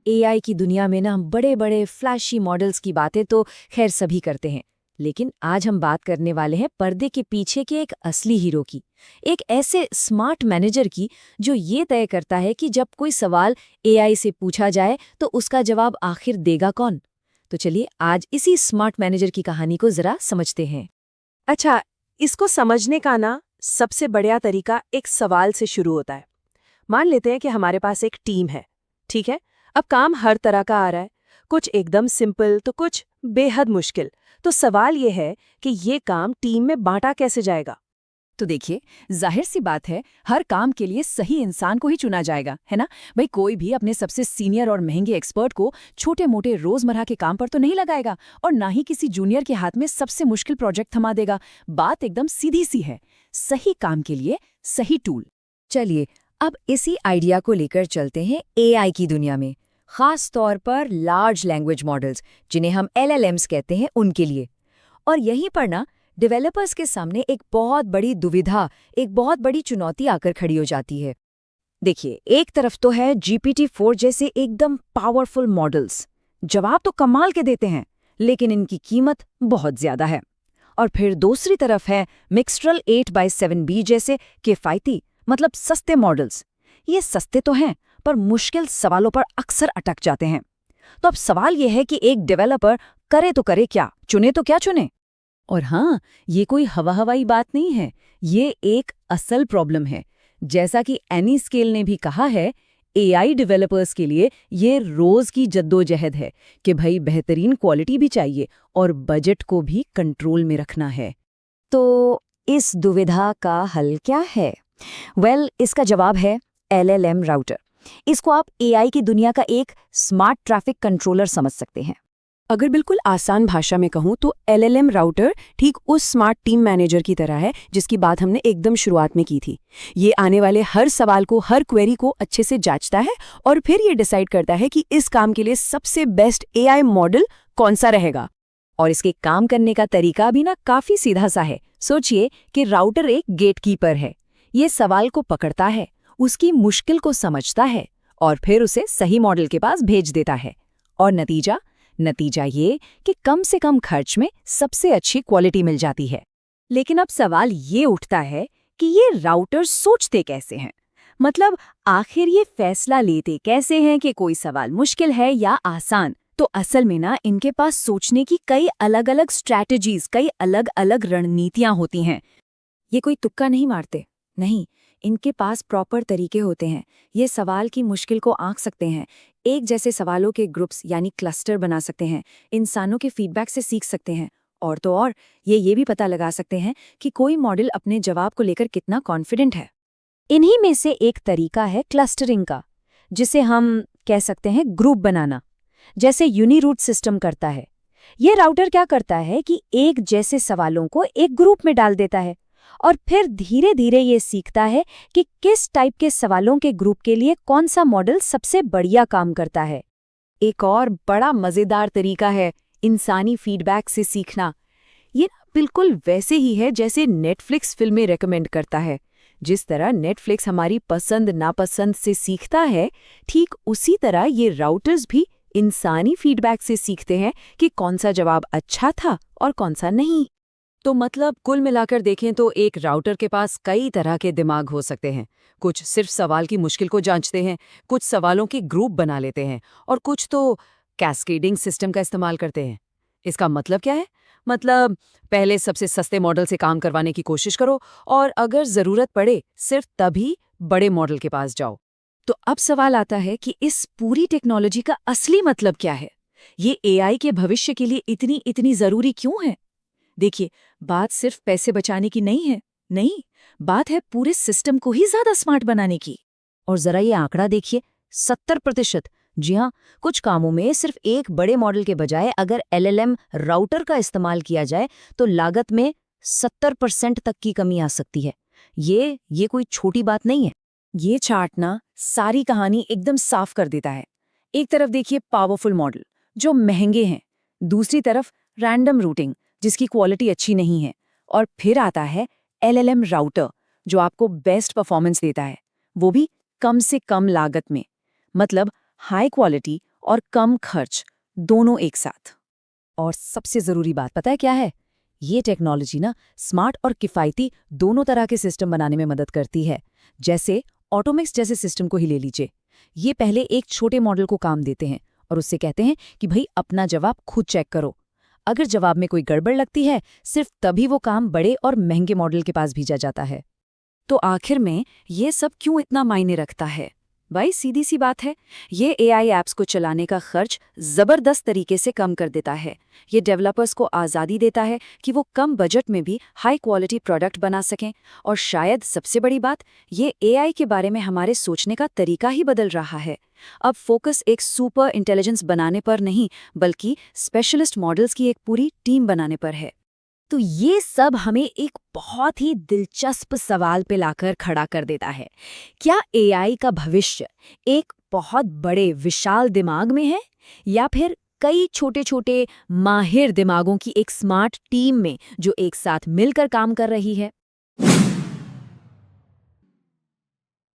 AI की दुनिया में ना बड़े बड़े फ्लैशी मॉडल्स की बातें तो खैर सभी करते हैं। लेकिन आज हम बात करने वाले हैं पर्दे के पीछे के एक असली हीरो की। एक ऐसे स्मार्ट मैनेजर की जो ये तय करता है कि जब कोई सवाल एआई से पूछा जाए तो उसका जवाब आखिर देगा कौन। तो चलिए आज इसी स्मार्ट मैनेजर की कहानी को जरा समझते हैं। अच्छा, इसको समझने का ना सबसे बढ़िया तरीका एक सवाल से शुरू होता है। मान लेते हैं कि हमारे पास एक टीम है, ठीक है? अब काम हर तरह का आ रहा है, कुछ एकदम सिंपल तो कुछ बेहद मुश्किल। तो सवाल ये है कि ये काम टीम में बांटा कैसे जाएगा? तो देखिए, जाहिर सी बात है, हर काम के लिए सही इंसान को ही चुना जाएगा, है ना? भाई कोई भी अपने सबसे सीनियर और महंगे एक्सपर्ट को छोटे मोटे रोजमर्रा के काम पर तो नहीं लगाएगा, और ना ही किसी जूनियर के हाथ में सबसे मुश्किल प्रोजेक्ट थमा देगा। बात एकदम सीधी सी है, सही काम के लिए सही टूल। चलिए अब इसी आइडिया को लेकर चलते हैं एआई की दुनिया में, खास तौर पर लार्ज लैंग्वेज मॉडल्स जिन्हें हम एलएलएम्स कहते हैं उनके लिए। और यहीं पर ना डेवलपर्स के सामने एक बहुत बड़ी दुविधा, एक बहुत बड़ी चुनौती आकर खड़ी हो जाती है। देखिए, एक तरफ तो है GPT-4 जैसे एकदम पावरफुल मॉडल्स, जवाब तो कमाल के देते हैं, लेकिन इनकी कीमत बहुत ज्यादा है। और फिर दूसरी तरफ है मिक्स्ट्रल 8x7b जैसे किफायती, मतलब सस्ते मॉडल्स। ये सस्ते तो हैं, पर मुश्किल सवालों पर अक्सर अटक जाते हैं। तो अब सवाल यह है कि एक डेवलपर करे तो करे क्या, चुने तो क्या चुने। और हाँ, ये कोई हवा-हवाई बात नहीं है, ये एक असल प्रॉब्लम है। जैसा कि एनी स्केल ने भी कहा है, एआई डेवलपर्स के लिए ये रोज की जद्दोजहद है कि भाई बेहतरीन क्वालिटी भी चाहिए और बजट को भी कंट्रोल में रखना है। तो इस दुविधा का हल क्या है? इसका जवाब है एलएलएम राउटर। इसको आप एआई की दुनिया का एक स्मार्ट ट्रैफिक कंट्रोलर समझ सकते हैं। अगर बिल्कुल आसान भाषा में कहूँ तो एलएलएम राउटर ठीक उस स्मार्ट टीम मैनेजर की तरह है जिसकी बात हमने एकदम शुरुआत में की थी। ये आने वाले हर सवाल को, हर क्वेरी को अच्छे से जांचता है और फिर ये डिसाइड करता है कि इस काम के लिए सबसे बेस्ट एआई मॉडल कौन सा रहेगा। और इसके काम करने का तरीका भी ना काफी सीधा सा है। सोचिए कि राउटर एक गेटकीपर है। ये सवाल को पकड़ता है, उसकी मुश्किल को समझता है और फिर उसे सही मॉडल के पास भेज देता है। और नतीजा ये कि कम से कम खर्च में सबसे अच्छी क्वालिटी मिल जाती है। लेकिन अब सवाल ये उठता है कि ये राउटर सोचते कैसे हैं? मतलब आखिर ये फैसला लेते कैसे हैं कि कोई सवाल मुश्किल है या आसान? तो असल में ना इनके पास सोचने की कई अलग अलग स्ट्रैटेजीज, कई अलग अलग रणनीतियां होती हैं। ये कोई तुक्का नहीं मारते, नहीं, इनके पास प्रॉपर तरीके होते हैं। ये सवाल की मुश्किल को आंक सकते हैं, एक जैसे सवालों के ग्रुप्स यानी क्लस्टर बना सकते हैं, इंसानों के फीडबैक से सीख सकते हैं, और तो और ये भी पता लगा सकते हैं कि कोई मॉडल अपने जवाब को लेकर कितना कॉन्फिडेंट है। इन्हीं में से एक तरीका है क्लस्टरिंग का, जिसे हम कह सकते हैं ग्रुप बनाना, जैसे यूनिरूट सिस्टम करता है। ये राउटर क्या करता है कि एक जैसे सवालों को एक ग्रुप में डाल देता है और फिर धीरे धीरे ये सीखता है कि किस टाइप के सवालों के ग्रुप के लिए कौन सा मॉडल सबसे बढ़िया काम करता है। एक और बड़ा मजेदार तरीका है इंसानी फीडबैक से सीखना। ये बिल्कुल वैसे ही है जैसे नेटफ्लिक्स फिल्में रेकमेंड करता है। जिस तरह नेटफ्लिक्स हमारी पसंद नापसंद से सीखता है, ठीक उसी तरह ये राउटर्स भी इंसानी फीडबैक से सीखते हैं कि कौन सा जवाब अच्छा था और कौन सा नहीं। तो मतलब कुल मिलाकर देखें तो एक राउटर के पास कई तरह के दिमाग हो सकते हैं। कुछ सिर्फ सवाल की मुश्किल को जांचते हैं, कुछ सवालों के ग्रुप बना लेते हैं, और कुछ तो कैस्केडिंग सिस्टम का इस्तेमाल करते हैं। इसका मतलब क्या है? मतलब पहले सबसे सस्ते मॉडल से काम करवाने की कोशिश करो, और अगर जरूरत पड़े सिर्फ तभी बड़े मॉडल के पास जाओ। तो अब सवाल आता है कि इस पूरी टेक्नोलॉजी का असली मतलब क्या है? ये एआई के भविष्य के लिए इतनी इतनी जरूरी क्यों है? देखिए, बात सिर्फ पैसे बचाने की नहीं है, नहीं, बात है पूरे सिस्टम को ही ज्यादा स्मार्ट बनाने की। और जरा ये आंकड़ा देखिए, 70%। जी हाँ, कुछ कामों में सिर्फ एक बड़े मॉडल के बजाय अगर एलएलएम राउटर का इस्तेमाल किया जाए तो लागत में 70% तक की कमी आ सकती है। ये कोई छोटी बात नहीं है। ये चार्ट ना सारी कहानी एकदम साफ कर देता है। एक तरफ देखिए पावरफुल मॉडल जो महंगे हैं, दूसरी तरफ रैंडम रूटिंग जिसकी क्वालिटी अच्छी नहीं है, और फिर आता है एलएलएम राउटर जो आपको बेस्ट परफॉर्मेंस देता है, वो भी कम से कम लागत में। मतलब हाई क्वालिटी और कम खर्च, दोनों एक साथ। और सबसे ज़रूरी बात पता है क्या है? ये टेक्नोलॉजी ना स्मार्ट और किफ़ायती दोनों तरह के सिस्टम बनाने में मदद करती है। जैसे ऑटोमिक्स जैसे सिस्टम को ही ले लीजिए। ये पहले एक छोटे मॉडल को काम देते हैं और उससे कहते हैं कि भाई अपना जवाब खुद चेक करो। अगर जवाब में कोई गड़बड़ लगती है, सिर्फ तभी वो काम बड़े और महंगे मॉडल के पास भेजा जाता है। तो आखिर में ये सब क्यों इतना मायने रखता है? भाई सीधी सी बात है, ये एआई ऐप्स को चलाने का खर्च ज़बरदस्त तरीके से कम कर देता है। ये डेवलपर्स को आज़ादी देता है कि वो कम बजट में भी हाई क्वालिटी प्रोडक्ट बना सकें। और शायद सबसे बड़ी बात, ये एआई के बारे में हमारे सोचने का तरीका ही बदल रहा है। अब फोकस एक सुपर इंटेलिजेंस बनाने पर नहीं, बल्कि स्पेशलिस्ट मॉडल्स की एक पूरी टीम बनाने पर है। तो ये सब हमें एक बहुत ही दिलचस्प सवाल पे लाकर खड़ा कर देता है। क्या एआई का भविष्य एक बहुत बड़े विशाल दिमाग में है, या फिर कई छोटे-छोटे माहिर दिमागों की एक स्मार्ट टीम में जो एक साथ मिलकर काम कर रही है?